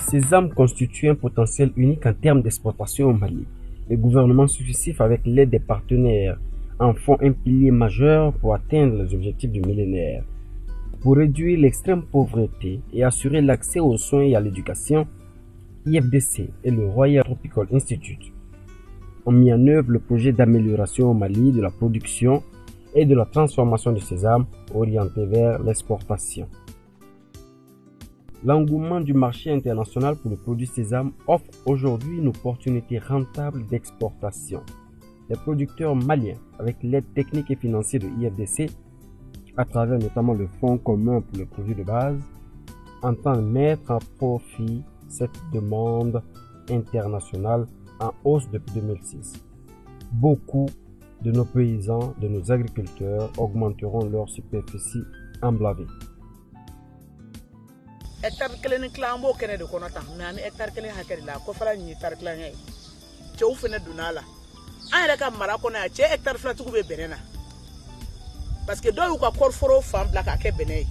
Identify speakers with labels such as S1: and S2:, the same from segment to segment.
S1: sésame constitue un potentiel unique en termes d'exportation au Mali. Les gouvernements successifs, avec l'aide des partenaires, en font un pilier majeur pour atteindre les objectifs du millénaire. Pour réduire l'extrême pauvreté et assurer l'accès aux soins et à l'éducation, IFDC et le Royal Tropical Institute ont mis en œuvre le projet d'amélioration au Mali de la production et de la transformation du sésame orienté vers l'exportation. L'engouement du marché international pour le produit sésame offre aujourd'hui une opportunité rentable d'exportation. Les producteurs maliens, avec l'aide technique et financière de IFDC, à travers notamment le Fonds commun pour le produit de base, entendent mettre à profit cette demande internationale en hausse depuis 2006. Beaucoup de nos paysans, de nos agriculteurs augmenteront leur superficie emblavée.
S2: Hectare kelen ni klan bo kene de kono tan mais ani hectare kelen hakari la ko fara ni tar klan ngay cew fene dunala an yɛrɛ ka mara kɔnɔ ya cɛ hectare fila tugu bɛ bɛnɛ na parce que dɔw y'u ka kɔriforo fan bila k'a kɛ bɛnɛ ye.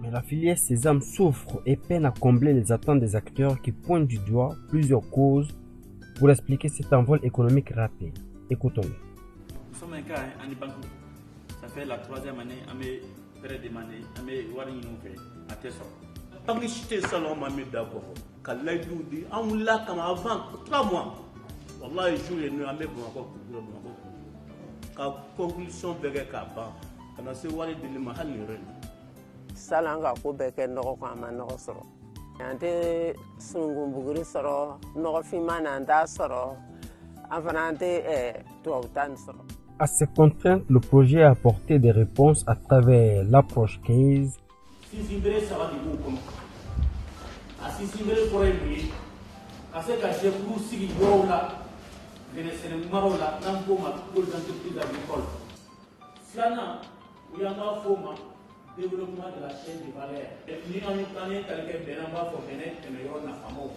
S1: Mais la filière sésame souffre et peine à combler les attentes des acteurs qui pointent du doigt plusieurs causes pour expliquer cet envol économique raté. Écoutons-le.
S3: Nous sommes un cas en Ibankou. Ça fait la 3e année, on m'a demandé, on m'a wari nous fait à Tessor.
S4: Quand j'étais salon, m'a mis d'abord. Quand l'aide nous dit, on l'a comme avant 3 mois. Wallah, les jours et nuits, on m'a bon. Quand conclusion bégait qu'à ban, quand on s'est wari de l'imahal ni
S5: Salanga ko beke nɔgɔ ko a ma nɔgɔ sɔrɔ an tɛ sunugunbuguri sɔrɔ nɔgɔfinma na an t'a sɔrɔ an fana an tɛ tubabuta nin sɔrɔ.
S1: À ces contraintes, le projet a apporté des réponses à travers l'approche case.
S3: Sinsinbere saba de b'o kɔnɔ a sinsinbere kɔrɔ ye mun ye ka se ka jɛkulu sigi yɔrɔw la bɛnɛsɛnɛ maraw la n'an k'o ma ko d'entreprise agricole filanan o y'an b'a fɔ o ma développement de la chaîne de valeur. Et puis, on est en train de faire un peu de nafamo.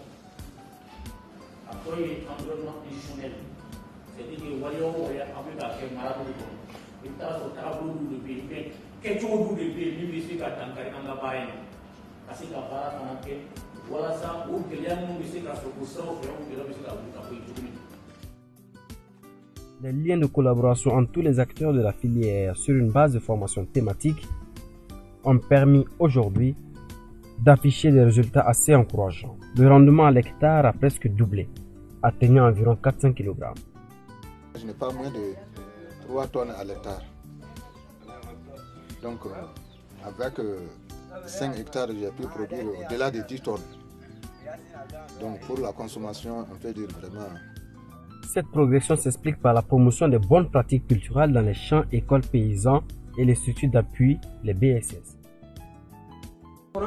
S3: Après, l'environnement institutionnel. C'est-à-dire que voyons, on a vu que Marabout, et tas au tableau de pays, quelque chose de pays, même si c'est un carré en la baille. Parce que la barre en enquête, voilà ça, ou que les gens ne savent pas ce que c'est, ou que les gens ne savent pas.
S1: Les liens de collaboration entre tous les acteurs de la filière sur une base de formation thématique ont permis aujourd'hui d'afficher des résultats assez encourageants. Le rendement à l'hectare a presque doublé, atteignant environ 400 kg.
S6: Je n'ai pas moins de 3 tonnes à l'hectare. Donc, avec 5 hectares, j'ai pu produire au-delà de 10 tonnes. Donc, pour la consommation, on peut dire vraiment.
S1: Cette progression s'explique par la promotion des bonnes pratiques culturelles dans les champs écoles paysans et les structures d'appui, les BSS.
S7: Il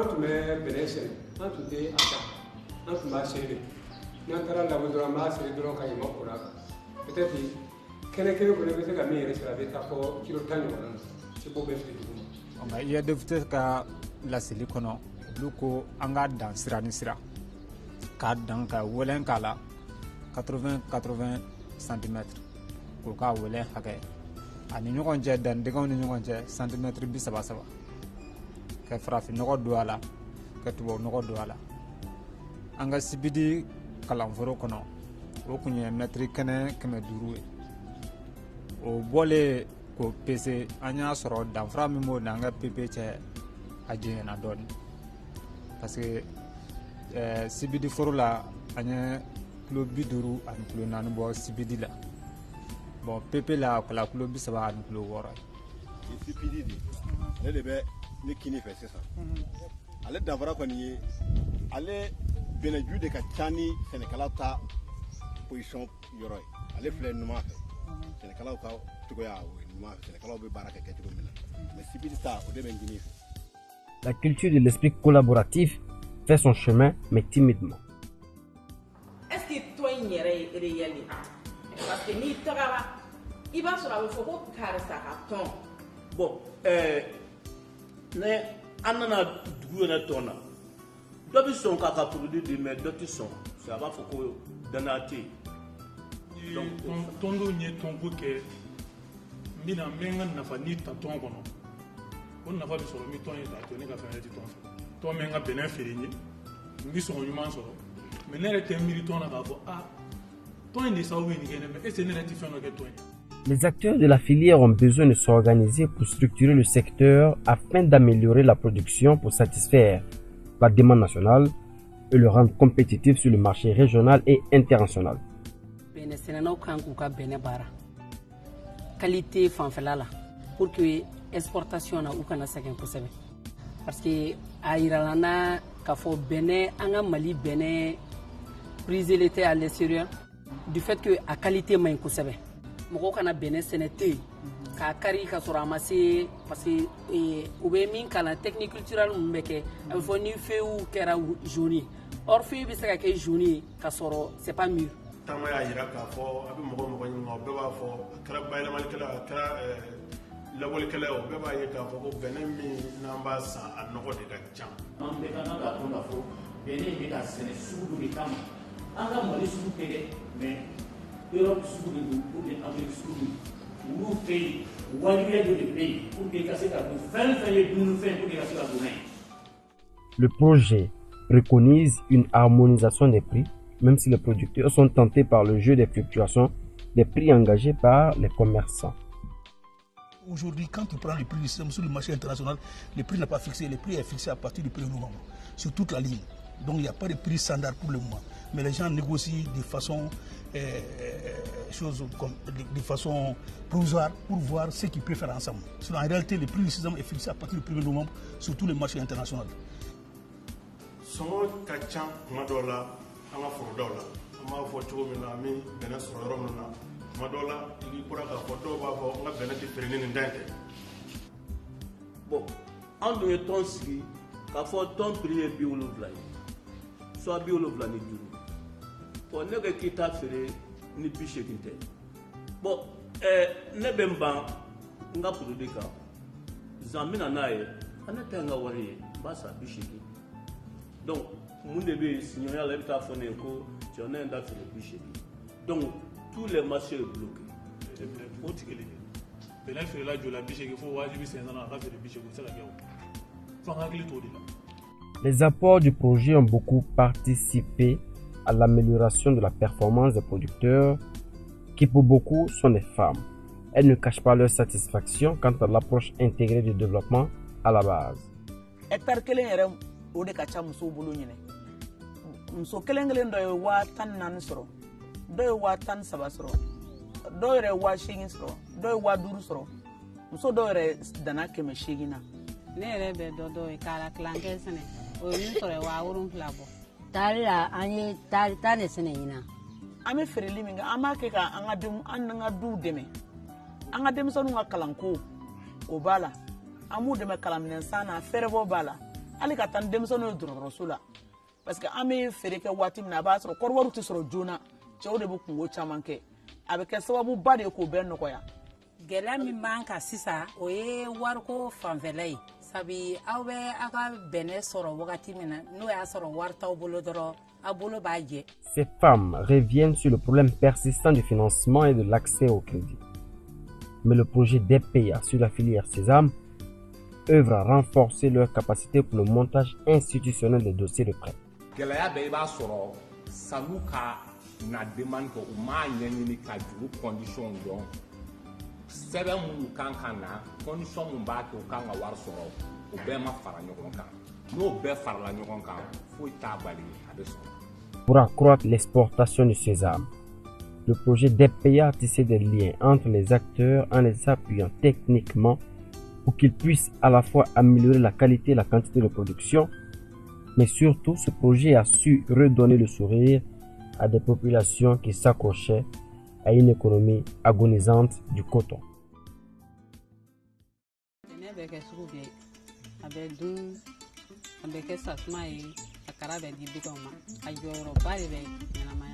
S7: y a des fois que la silicone, Luco, Anga dans Sira, Kad ka Wolen Kala, 80 cm. Pour ka Wolen Hake. Ani ɲɔgɔn cɛ dannidenw ni ɲɔgɔn cɛ santimètre 30 ka farafin nɔgɔ don a la ka tubabu nɔgɔ don a la an ka sibidi kalanforo kɔnɔ o kun ye mètre kɛnɛ 500 ye o bɔlen ko pese an y'a sɔrɔ danfara min b'o n'an ka pp cɛ a jɛɲɛna dɔɔni parce que sibidi foro la an ye kilo 50 ani kilo 4 bɔ sibidi la. Bon, Pepe la kilo 30 ani kilo 6.
S8: CPD di ale de bɛ ne kini fɛ sisan ale danfara kɔni ye ale bɛnɛju de ka ca ni sɛnɛkɛlaw ta position yɔrɔ ye ale filɛ numan fɛ sɛnɛkɛlaw ka cogoya o ye numan fɛ sɛnɛkɛlaw bɛ baara kɛ cogo min na mais CPD ta o de bɛ n kini fɛ.
S1: La culture de l'esprit collaboratif fait son chemin, mais timidement.
S2: Est-ce que toi il y a réel? Parce que ni tagara il va sur la photo karisa ka ton
S4: bon ne anana dugu na tona dɔ bi sɔn k'a ka produit de mais dɔ ti sɔn ça b'a fɔ ko danaya tɛ yen
S9: donc tɔndenw ye tɔnko kɛ n bɛna n bɛ n ka nafa ni ta tɔn kɔnɔ o nafa bɛ sɔrɔ ni tɔn ye k'a to ne ka fɛn yɛrɛ ti tɔn fɛ toi même nga Benin férié ngi so nyuma so mais ne rete militant na ba ah toi ne sa oui ni mais est-ce ne rete fait no que toi.
S1: Les acteurs de la filière ont besoin de s'organiser pour structurer le secteur afin d'améliorer la production pour satisfaire la demande nationale et le rendre compétitif sur le marché régional et international.
S10: Qualité fanfela pour que l'exportation na ukana saken kosebe parce que airalana ka fo Benin anga Mali Benin prise l'été à l'extérieur du fait que la qualité main kosebe moko kana Benin senete ka kari ka sura amase parce que ou be min kala technique culturelle mbeke il faut ni feu kera jaune or feu bi saka ke jaune ka soro c'est pas mieux
S11: tama ya yira ka fo abi moko ni ngo be ba fo kala bayla mal kala lawol kala o be ba ye ka fo ko Benin mi namba sa anoko de ka jam
S3: ambe kana ka to na fo Benin mi ka sene sudu ni kama anga Mali sudu kede mais Europe sudu ni ou bien Afrique sudu ou pays waliye de pays pour que ka se ka faire les nous faire pour que ka se ka donner.
S1: Le projet préconise une harmonisation des prix, même si les producteurs sont tentés par le jeu des fluctuations des prix engagés par les commerçants.
S12: Aujourd'hui, quand tu prends le prix du système sur le marché international, le prix n'est pas fixé, le prix est fixé à partir du 1er novembre, sur toute la ligne. Donc il n'y a pas de prix standard pour le moment. Mais les gens négocient de façon, de façon provisoire pour voir ce qu'ils préfèrent ensemble. En réalité, le prix du système est fixé à partir du 1er novembre sur tous les marchés internationaux.
S11: Songo kacha madola anga forodola ama fo chugo mina mi Benin soro rom na madola igi pura ka foto ba fo nga Benin ti ferni ni ndante
S4: bon ando ye ton sigi ka fo ton prier bi wolo vla so bi wolo vla ni duru bon ne ke kita fere ni biche kinte bon ne bemba nga produit ka zamina nae anata nga wari ba sa biche ki donc mon début signal l'État fonéco tu en as un affaire de biche donc tous les marchés bloqués
S9: faut que les Benin fait là de la biche qu'il faut wajibi c'est dans la affaire de biche comme ça la guerre faut régler tout là.
S1: Les apports du projet ont beaucoup participé à l'amélioration de la performance des producteurs qui pour beaucoup sont des femmes. Elles ne cachent pas leur satisfaction quant à l'approche intégrée du développement à la base.
S2: O de ka ca muso bolo ɲinɛ muso kelen kelen dɔ ye 14 sɔrɔ dɔ ye 17 sɔrɔ dɔw yɛrɛ ye 8 sɔrɔ dɔw ye 5 sɔrɔ muso dɔw yɛrɛ dana 800 na
S13: ne yɛrɛ bɛ dɔ ye k'a kilankɛ sɛnɛ o ye min sɔrɔ 7,000 bɔ taari la an ye taari ne sɛnɛ ɲina
S2: an bɛ feereli min kɛ an b'a kɛ ka an ka duw dɛmɛ an ka denmisɛnninw ka kalanko o b'a la an b'u dɛmɛ kalanminɛn san na fɛrɛbɔ b'a la ali ka tan denmisɛnninw ye dɔgɔtɔrɔso la parce que an bɛ feere kɛ waati min na a b'a sɔrɔ kɔrɔwariw tɛ sɔrɔ joona cɛw de bɛ kungo caman kɛ a bɛ kɛ sababuba de ye k'o bɛɛ nɔgɔya.
S13: gɛlɛya min b'an kan sisan o ye wariko fanfɛla ye sabi aw bɛ aw ka bɛnɛ sɔrɔ wagati min na n'o y'a sɔrɔ wari t'aw bolo dɔrɔn aw bolo b'a jɛ.
S1: Ces femmes reviennent sur le problème persistant du financement et de l'accès au crédit. Mais le projet DPA sur la filière Sésame œuvre à renforcer leur capacité pour le montage institutionnel des dossiers de prêt.
S14: Gɛlɛya bɛ i b'a sɔrɔ sanu ka na demande kɛ u m'a ɲɛɲini ka juru condition dɔn sɛbɛn minnu kan ka na condition min b'a kɛ u kan ka wari sɔrɔ o bɛɛ ma fara ɲɔgɔn kan n'o bɛɛ farala ɲɔgɔn kan foyi t'a bali a bɛ sɔrɔ.
S1: Pour accroître l'exportation du sésame, le projet DPA a tissé des liens entre les acteurs en les appuyant techniquement pour qu'ils puissent à la fois améliorer la qualité et la quantité de production, mais surtout ce projet a su redonner le sourire à des populations qui s'accrochaient à une économie agonisante du coton.
S13: a bɛ kɛ sasuma ye a kara bɛ di bitɔn ma a jɔyɔrɔba de bɛ ɲɛnamaya